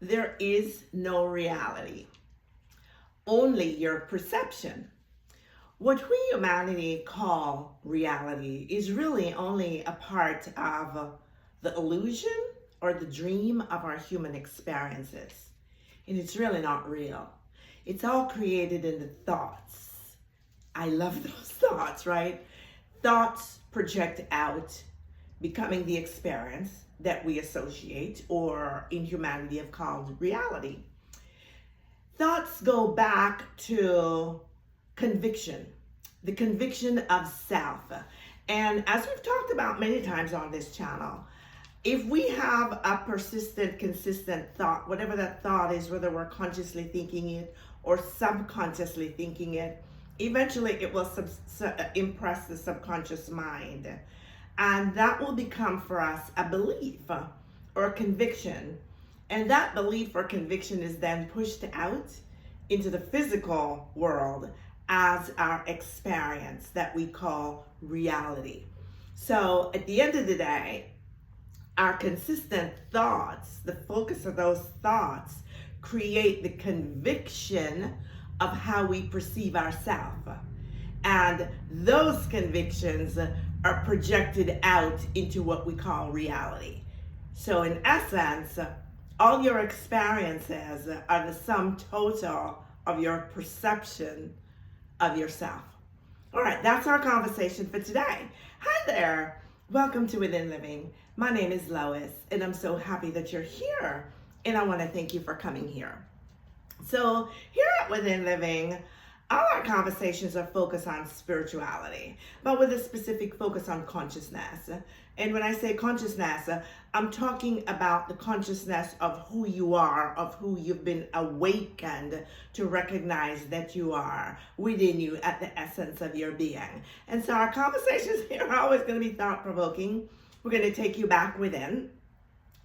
There is no reality, only your perception. What we humanity call reality is really only a part of the illusion or the dream of our human experiences. And it's really not real. It's all created in the thoughts. I love those thoughts, right? Thoughts project out, becoming the experience that we associate or in humanity have called reality. Thoughts go back to conviction, the conviction of self. And as we've talked about many times on this channel, if we have a persistent, consistent thought, whatever that thought is, whether we're consciously thinking it or subconsciously thinking it, eventually it will impress the subconscious mind. And that will become for us a belief or a conviction. And that belief or conviction is then pushed out into the physical world as our experience that we call reality. So at the end of the day, our consistent thoughts, the focus of those thoughts, create the conviction of how we perceive ourselves. And those convictions are projected out into what we call reality. So in essence, all your experiences are the sum total of your perception of yourself. All right, that's our conversation for today. Hi there. Welcome to Within Living. My name is Lois, and I'm so happy that you're here. And I want to thank you for coming here. So here at Within Living, all our conversations are focused on spirituality, but with a specific focus on consciousness. And when I say consciousness, I'm talking about the consciousness of who you are, of who you've been awakened to recognize that you are within you at the essence of your being. And so our conversations here are always going to be thought-provoking. We're going to take you back within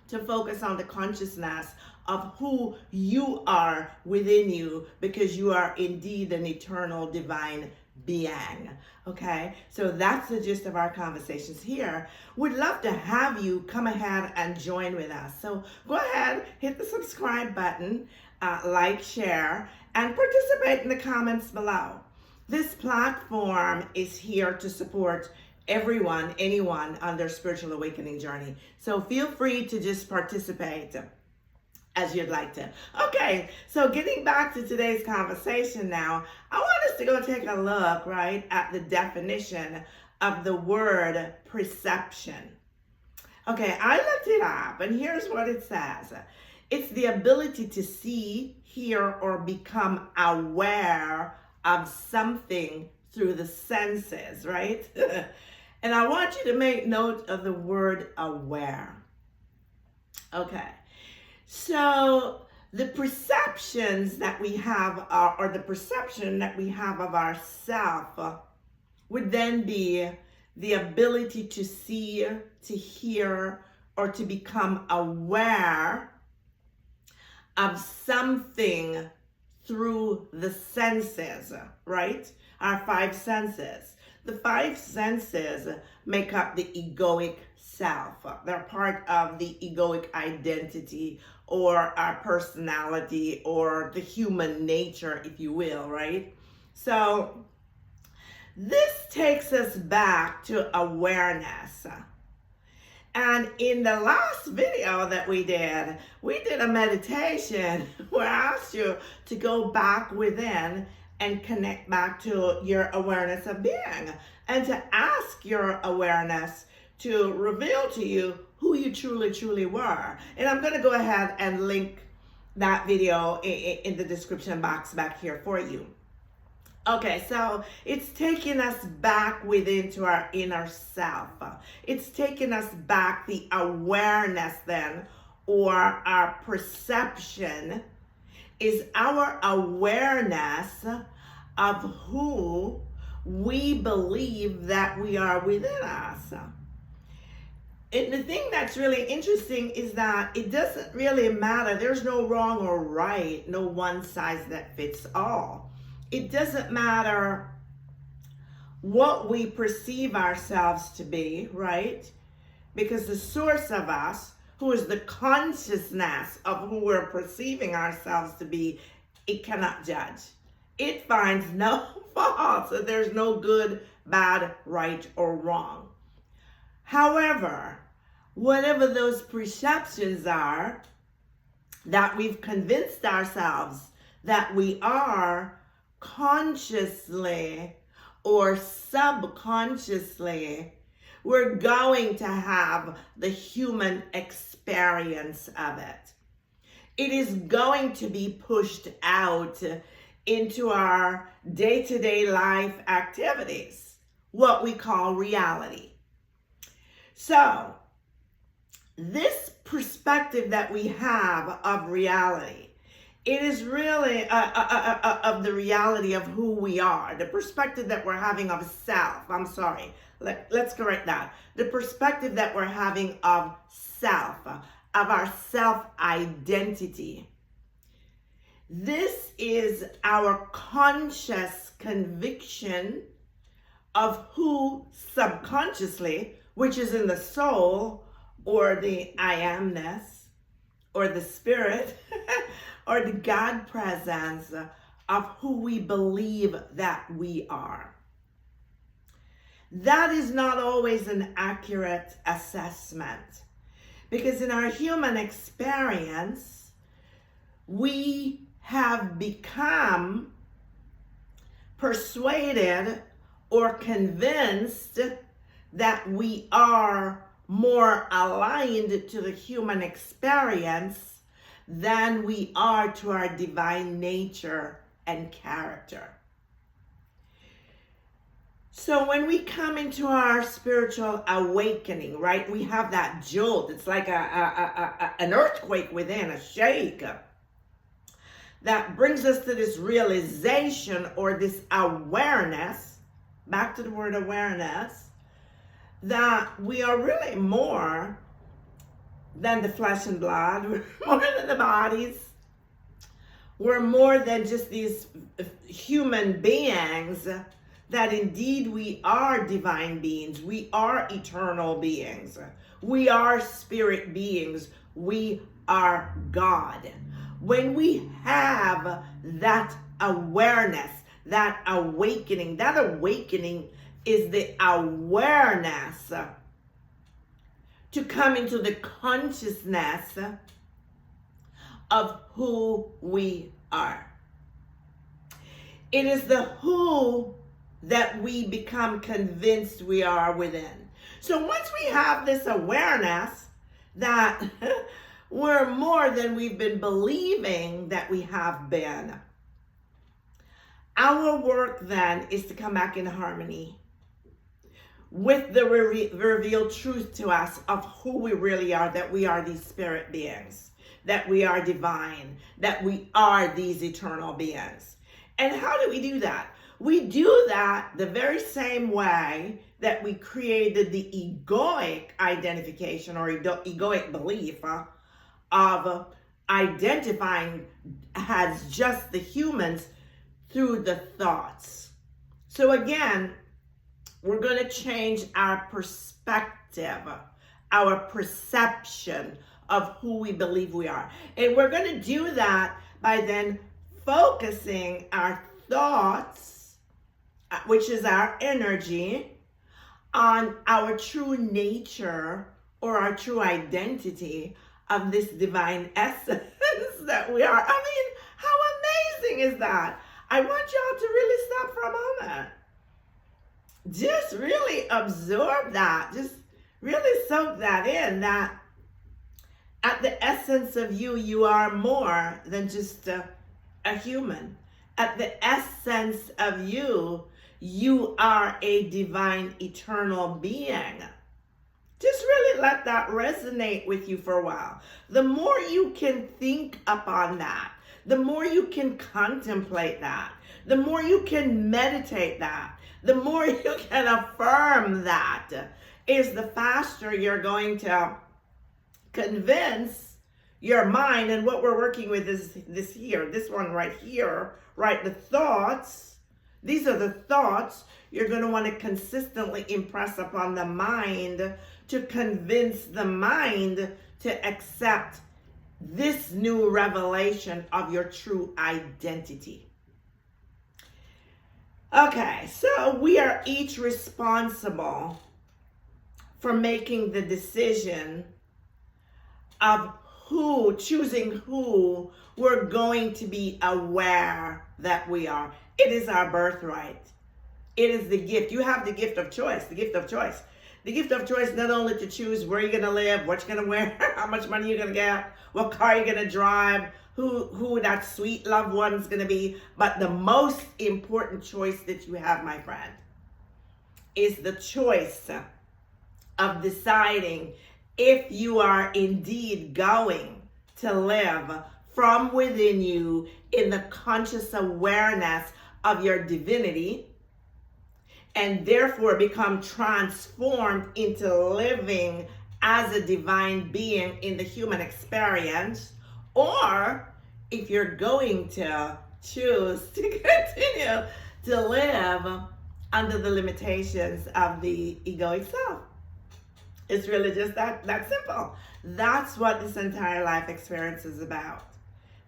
to focus on the consciousness of who you are within you, because you are indeed an eternal divine being. Okay, so that's the gist of our conversations here. We'd love to have you come ahead and join with us. So go ahead, hit the subscribe button, like, share, and participate in the comments below. This platform is here to support everyone, anyone on their spiritual awakening journey. So feel free to just participate as you'd like to. Okay, so getting back to today's conversation now, I want us to go take a look, right, at the definition of the word perception. Okay, I looked it up, and here's what it says. It's the ability to see, hear, or become aware of something through the senses, right? And I want you to make note of the word aware. Okay. So the perceptions that we have, or the perception that we have of ourselves, would then be the ability to see, to hear, or to become aware of something through the senses, right? Our five senses. The five senses make up the egoic self. They're part of the egoic identity, or our personality, or the human nature, if you will, right? So this takes us back to awareness. And in the last video that we did a meditation where I asked you to go back within and connect back to your awareness of being, and to ask your awareness to reveal to you who you truly were. And I'm going to go ahead and link that video in the description box back here for you. Okay, so it's taking us back within to our inner self. It's taking us back, the awareness then, or our perception is our awareness of who we believe that we are within us. And the thing that's really interesting is that it doesn't really matter. There's no wrong or right, no one size that fits all. It doesn't matter what we perceive ourselves to be, right? Because the source of us, who is the consciousness of who we're perceiving ourselves to be, it cannot judge. It finds no fault. So there's no good, bad, right, or wrong. However, whatever those perceptions are that we've convinced ourselves that we are, consciously or subconsciously, we're going to have the human experience of it. It is going to be pushed out into our day-to-day life activities, what we call reality. So, this perspective that we have of reality, it is really of the reality of who we are, the perspective that we're having of self. Let's correct that. The perspective that we're having of self, of our self-identity. This is our conscious conviction of who subconsciously, which is in the soul, or the I amness, or the spirit, or the God presence of who we believe that we are. That is not always an accurate assessment, because in our human experience, we have become persuaded or convinced that we are more aligned to the human experience than we are to our divine nature and character. So when we come into our spiritual awakening, right, we have that jolt. It's like an earthquake within, a shake, that brings us to this realization or this awareness, back to the word awareness, that we are really more than the flesh and blood. We're more than the bodies. We're more than just these human beings, that indeed we are divine beings. We are eternal beings. We are spirit beings. We are God. When we have that awareness, that awakening is the awareness to come into the consciousness of who we are. It is the who that we become convinced we are within. So once we have this awareness that we're more than we've been believing that we have been, our work then is to come back in harmony with the revealed truth to us of who we really are, that we are these spirit beings, that we are divine, that we are these eternal beings. And how do we do that? We do that the very same way that we created the egoic identification or egoic belief of identifying as just the humans through the thoughts. So again, we're going to change our perspective, our perception of who we believe we are. And we're going to do that by then focusing our thoughts, which is our energy, on our true nature or our true identity of this divine essence that we are. I mean, how amazing is that? I want y'all to really stop for a moment. Just really absorb that. Just really soak that in, that at the essence of you, you are more than just a human. At the essence of you, you are a divine, eternal being. Just really let that resonate with you for a while. The more you can think upon that, the more you can contemplate that, the more you can meditate that, the more you can affirm that, is the faster you're going to convince your mind. And what we're working with is this one right here, right? The thoughts. These are the thoughts you're going to want to consistently impress upon the mind to convince the mind to accept this new revelation of your true identity. Okay, so we are each responsible for making the decision of choosing who we're going to be aware that we are. It is our birthright. It is the gift. You have the gift of choice, the gift of choice. The gift of choice not only to choose where you're going to live, what you're going to wear, how much money you're going to get, what car you're going to drive, who that sweet loved one's going to be, but the most important choice that you have, my friend, is the choice of deciding if you are indeed going to live from within you in the conscious awareness of your divinity, and therefore become transformed into living as a divine being in the human experience, or if you're going to choose to continue to live under the limitations of the egoic self. It's really just that simple. That's what this entire life experience is about.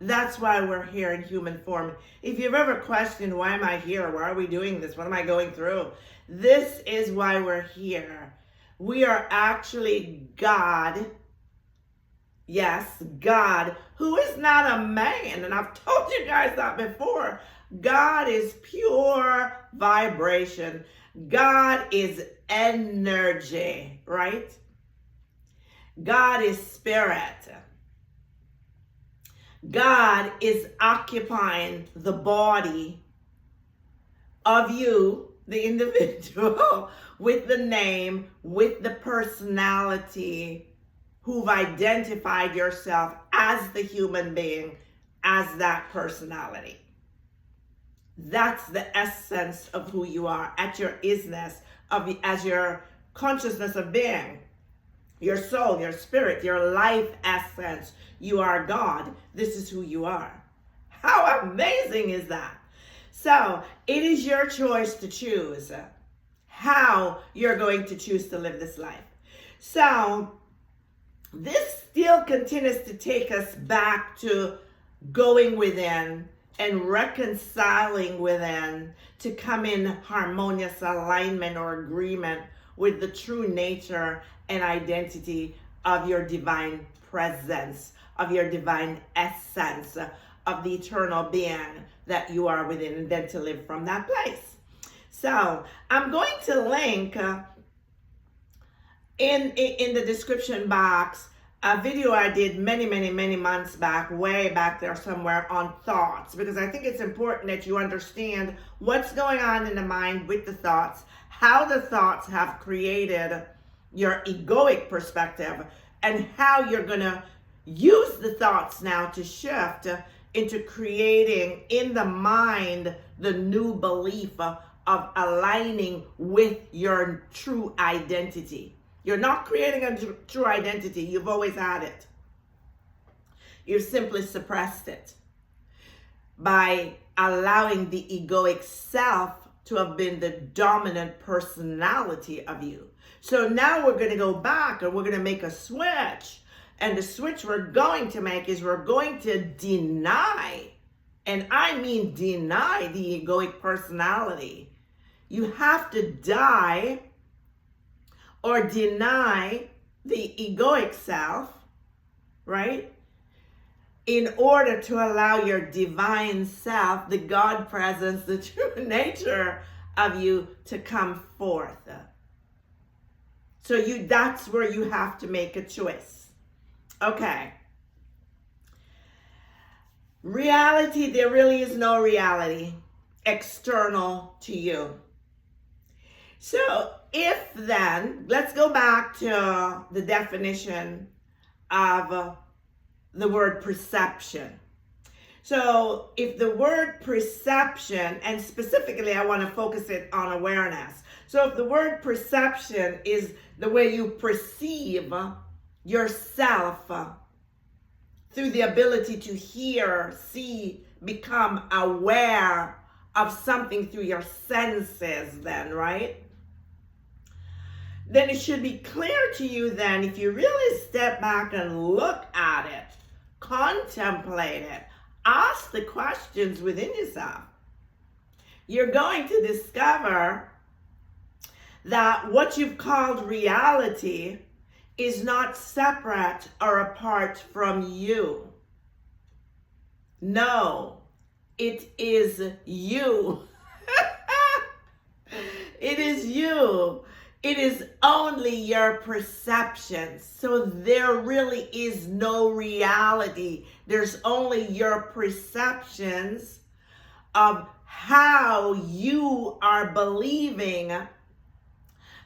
That's why we're here in human form. If you've ever questioned, why am I here? Why are we doing this? What am I going through? This is why we're here. We are actually God. Yes, God, who is not a man. And I've told you guys that before. God is pure vibration. God is energy, right? God is spirit. God is occupying the body of you, the individual, with the name, with the personality, who've identified yourself as the human being, as that personality. That's the essence of who you are, at your isness, as your consciousness of being. Your soul, your spirit, your life essence. You are God. This is who you are. How amazing is that? So it is your choice to choose how you're going to choose to live this life. So this still continues to take us back to going within and reconciling within to come in harmonious alignment or agreement with the true nature and identity of your divine presence, of your divine essence, of the eternal being that you are within, and then to live from that place. So I'm going to link in the description box a video I did many months back, way back there somewhere, on thoughts, because I think it's important that you understand what's going on in the mind with the thoughts, how the thoughts have created your egoic perspective, and how you're going to use the thoughts now to shift into creating in the mind the new belief of aligning with your true identity. You're not creating a true identity. You've always had it. You've simply suppressed it by allowing the egoic self to have been the dominant personality of you. So now we're going to go back and we're going to make a switch. And the switch we're going to make is we're going to deny, and I mean deny, the egoic personality. You have to die or deny the egoic self, right? In order to allow your divine self, the God presence, the true nature of you to come forth. So that's where you have to make a choice. Okay. Reality, there really is no reality external to you. So if then, let's go back to the definition of the word perception. So if the word perception, and specifically I want to focus it on awareness. So if the word perception is the way you perceive yourself through the ability to hear, see, become aware of something through your senses then, right? then it should be clear to you then, if you really step back and look at it, contemplate it, ask the questions within yourself, you're going to discover that what you've called reality is not separate or apart from you. No, it is you. It is you. It is only your perception. So there really is no reality. There's only your perceptions of how you are believing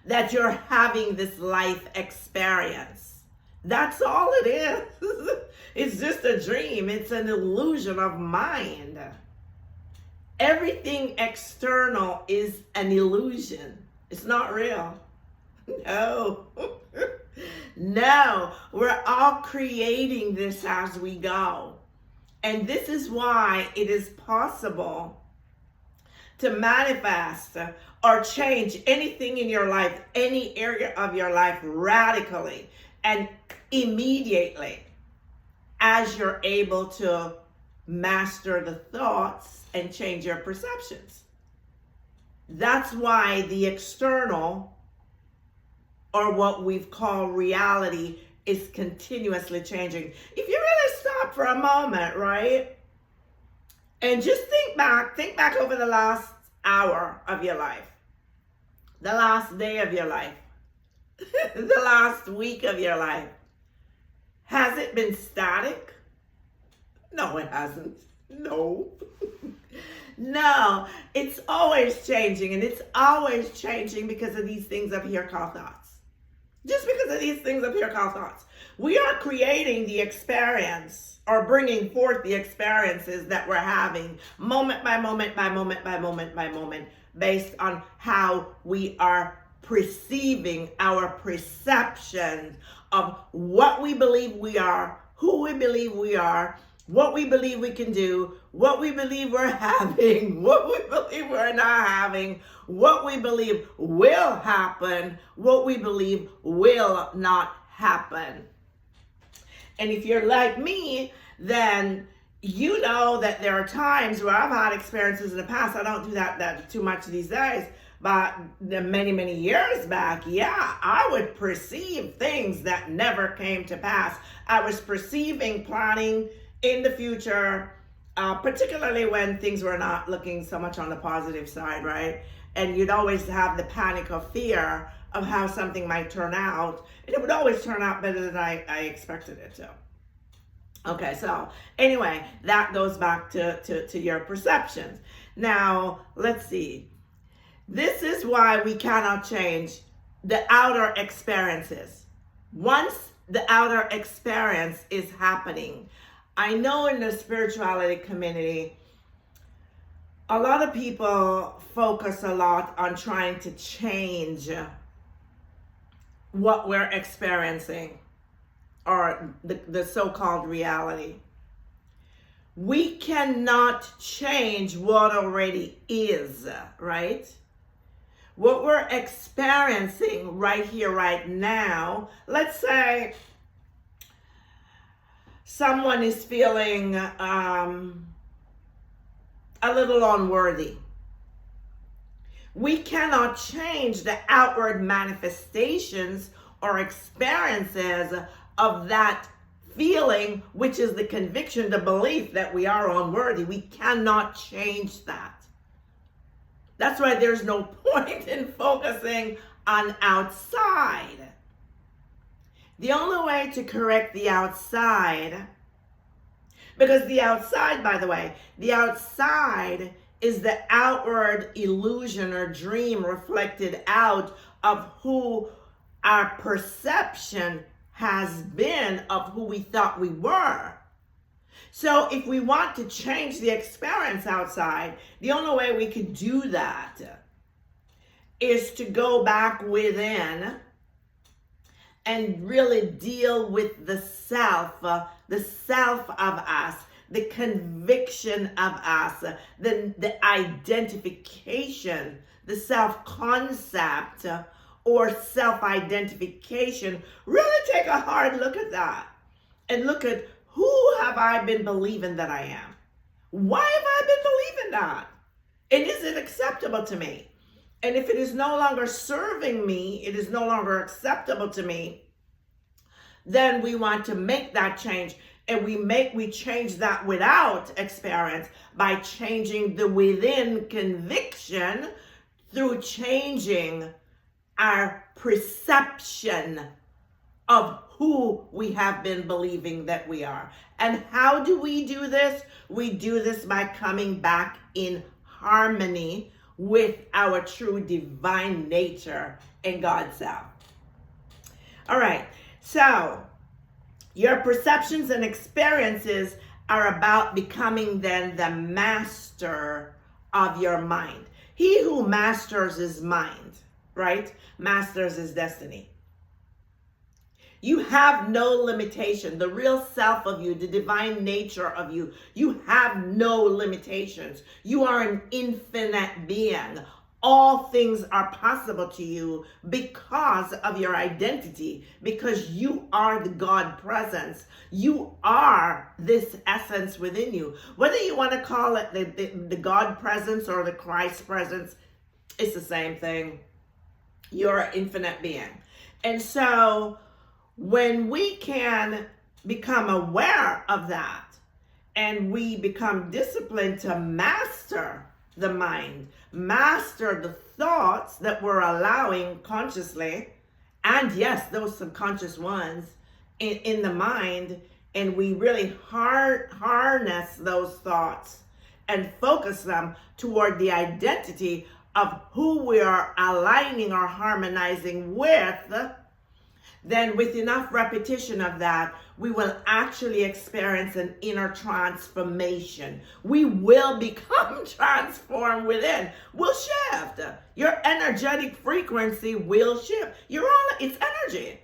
that you're having this life experience. That's all it is. It's just a dream. It's an illusion of mind. Everything external is an illusion. It's not real. No. No. We're all creating this as we go. And this is why it is possible to manifest or change anything in your life, any area of your life radically and immediately as you're able to master the thoughts and change your perceptions. That's why the external, or what we've called reality, is continuously changing. If you really stop for a moment, right? And just think back over the last hour of your life, the last day of your life, the last week of your life. Has it been static? No, it hasn't. No. No, it's always changing, and it's always changing because of these things up here called thoughts. Just because of these things up here called thoughts. We are creating the experience, or bringing forth the experiences that we're having moment by moment by moment by moment by moment, based on how we are perceiving, our perception of what we believe we are, who we believe we are, what we believe we can do, what we believe we're having, what we believe we're not having, what we believe will happen, what we believe will not happen. And if you're like me, then you know that there are times where I've had experiences in the past. I don't do that too much these days, but many, many years back, yeah, I would perceive things that never came to pass. I was perceiving, planning in the future, particularly when things were not looking so much on the positive side, right? And you'd always have the panic of fear of how something might turn out. And it would always turn out better than I expected it to. Okay, so anyway, that goes back to your perceptions. Now, let's see. This is why we cannot change the outer experiences. Once the outer experience is happening, I know in the spirituality community, a lot of people focus a lot on trying to change what we're experiencing, or the so-called reality. We cannot change what already is, right? What we're experiencing right here, right now, let's say someone is feeling a little unworthy. We cannot change the outward manifestations or experiences of that feeling, which is the conviction, the belief that we are unworthy. We cannot change that. That's why there's no point in focusing on outside. The only way to correct the outside, because the outside, by the way, the outside is the outward illusion or dream reflected out of who our perception has been of who we thought we were. So if we want to change the experience outside, the only way we could do that is to go back within and really deal with the self of us, the conviction of us, the identification, the self-concept, or self-identification, really take a hard look at that and look at, who have I been believing that I am? Why have I been believing that? And is it acceptable to me? And if it is no longer serving me, it is no longer acceptable to me, then we want to make that change. And we change that without experience by changing the within conviction through changing our perception of who we have been believing that we are. And how do we do this? We do this by coming back in harmony with our true divine nature and God's self. All right, so your perceptions and experiences are about becoming then the master of your mind. He who masters his mind, right, masters his destiny. You have no limitation. The real self of you, the divine nature of you, you have no limitations. You are an infinite being. All things are possible to you because of your identity, because you are the God presence. You are this essence within you. Whether you want to call it the God presence or the Christ presence, it's the same thing. You're an infinite being. And so when we can become aware of that and we become disciplined to master the mind, master the thoughts that we're allowing consciously, and yes, those subconscious ones in the mind, and we really harness those thoughts and focus them toward the identity of who we are aligning or harmonizing with, then with enough repetition of that, we will actually experience an inner transformation. We will become transformed within. We'll shift. Your energetic frequency will shift. It's energy.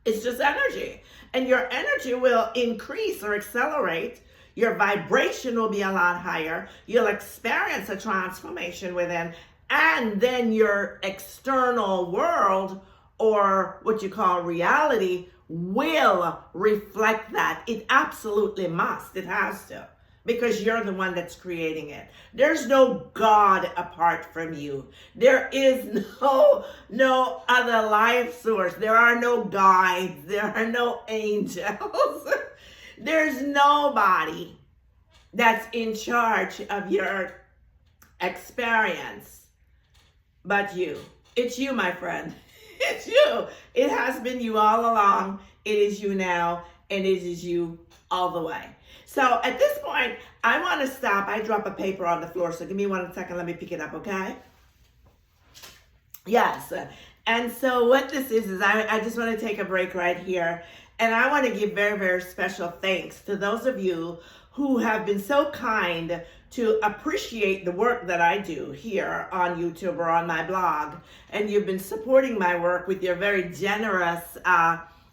It's just energy. And your energy will increase or accelerate. Your vibration will be a lot higher. You'll experience a transformation within. And then your external world, or what you call reality, will reflect that. It absolutely must. It has to. Because you're the one that's creating it. There's no God apart from you. There is no other life source. There are no guides. There are no angels. There's nobody that's in charge of your experience but you. It's you, my friend. It's you. It has been you all along. It is you now, and it is you all the way. So at this point, I want to stop. I drop a paper on the floor, so give me 1 second. Let me pick it up, okay? Yes. And so what this is I just want to take a break right here, and I want to give very, very special thanks to those of you who have been so kind to appreciate the work that I do here on YouTube or on my blog. And you've been supporting my work with your very generous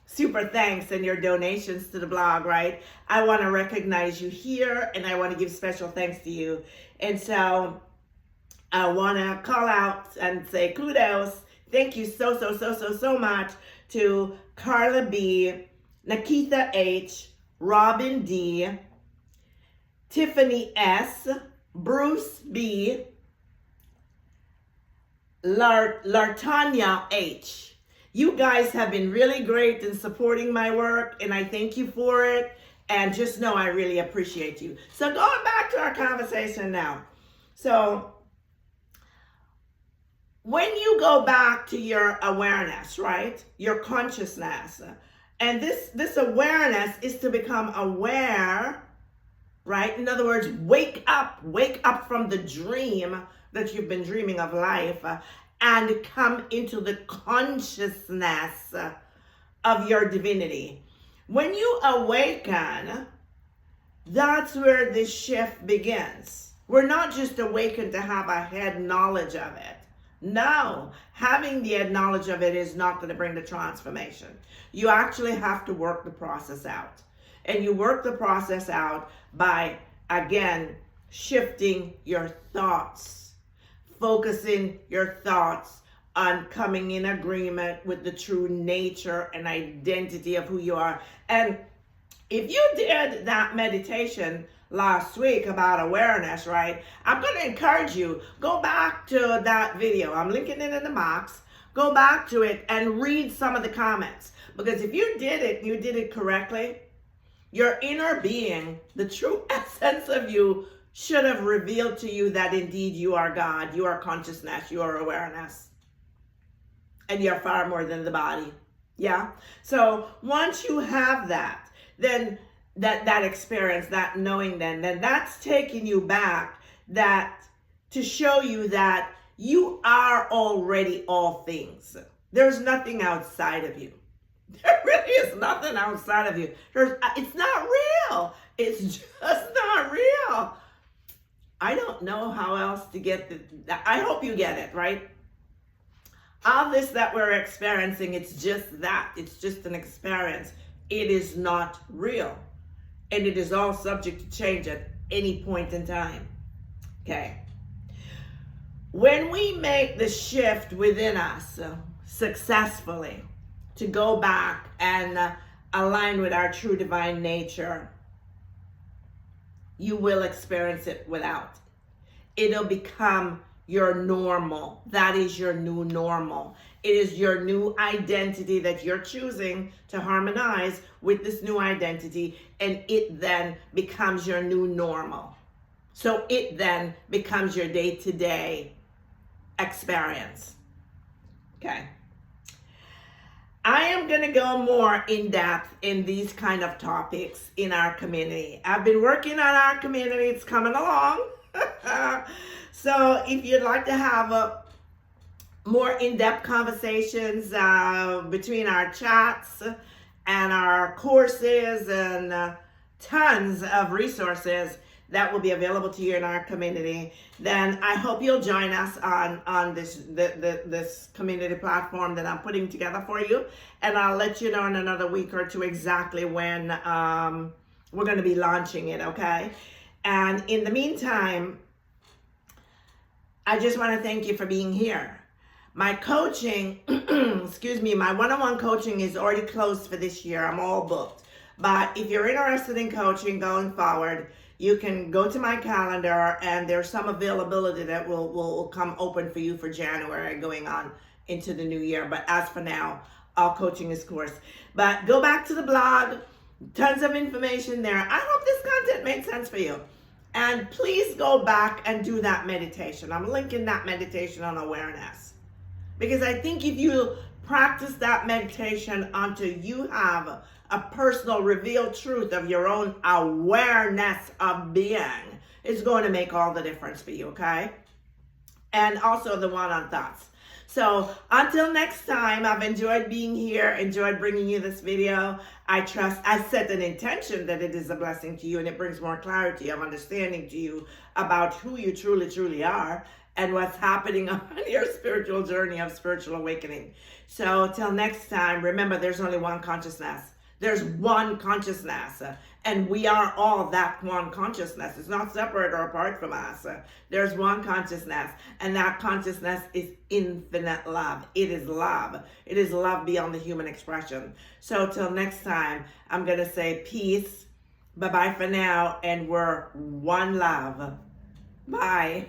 super thanks and your donations to the blog, right? I want to recognize you here, and I want to give special thanks to you. And so I want to call out and say kudos. Thank you so much to Carla B, Nikita H, Robin D, Tiffany S, Bruce B, Lartanya H. You guys have been really great in supporting my work, and I thank you for it. And just know I really appreciate you. So going back to our conversation now. So when you go back to your awareness, right? Your consciousness. And this awareness is to become aware, right? In other words, wake up from the dream that you've been dreaming of life, and come into the consciousness of your divinity. When you awaken, that's where the shift begins. We're not just awakened to have a head knowledge of it. No, having the head knowledge of it is not going to bring the transformation. You actually have to work the process out. And you work the process out by, again, shifting your thoughts, focusing your thoughts on coming in agreement with the true nature and identity of who you are. And if you did that meditation last week about awareness, right? I'm going to encourage you, go back to that video. I'm linking it in the box. Go back to it and read some of the comments. Because if you did it, you did it correctly, your inner being, the true essence of you, should have revealed to you that indeed you are God, you are consciousness, you are awareness. And you're far more than the body. Yeah? So once you have that, then that experience, that knowing, then that's taking you back, that to show you that you are already all things. There's nothing outside of you. There really is nothing outside of you. It's not real. It's just not real. I don't know how else to get I hope you get it, right? All this that we're experiencing, it's just that. It's just an experience. It is not real. And it is all subject to change at any point in time. Okay. When we make the shift within us successfully to go back and align with our true divine nature, you will experience it without. It'll become your normal. That is your new normal. It is your new identity that you're choosing to harmonize with this new identity, and it then becomes your new normal. So it then becomes your day-to-day experience. Okay. I am going to go more in depth in these kind of topics in our community. I've been working on our community. It's coming along. So if you'd like to have more in-depth conversations between our chats and our courses and tons of resources that will be available to you in our community, then I hope you'll join us on this community platform that I'm putting together for you. And I'll let you know in another week or two exactly when we're going to be launching it, okay? And in the meantime, I just want to thank you for being here. My coaching, excuse me, my one-on-one coaching is already closed for this year. I'm all booked. But if you're interested in coaching going forward, you can go to my calendar, and there's some availability that will come open for you for January going on into the new year. But as for now, all coaching is course. But go back to the blog, tons of information there. I hope this content made sense for you. And please go back and do that meditation. I'm linking that meditation on awareness. Because I think if you practice that meditation until you have a personal revealed truth of your own awareness of being, it's going to make all the difference for you, okay? And also the one on thoughts. So until next time, I've enjoyed being here, enjoyed bringing you this video. I set an intention that it is a blessing to you, and it brings more clarity of understanding to you about who you truly, truly are and what's happening on your spiritual journey of spiritual awakening. So till next time, remember, there's only one consciousness. There's one consciousness, and we are all that one consciousness. It's not separate or apart from us. There's one consciousness, and that consciousness is infinite love. It is love. It is love beyond the human expression. So till next time, I'm going to say peace. Bye-bye for now, and we're one love. Bye.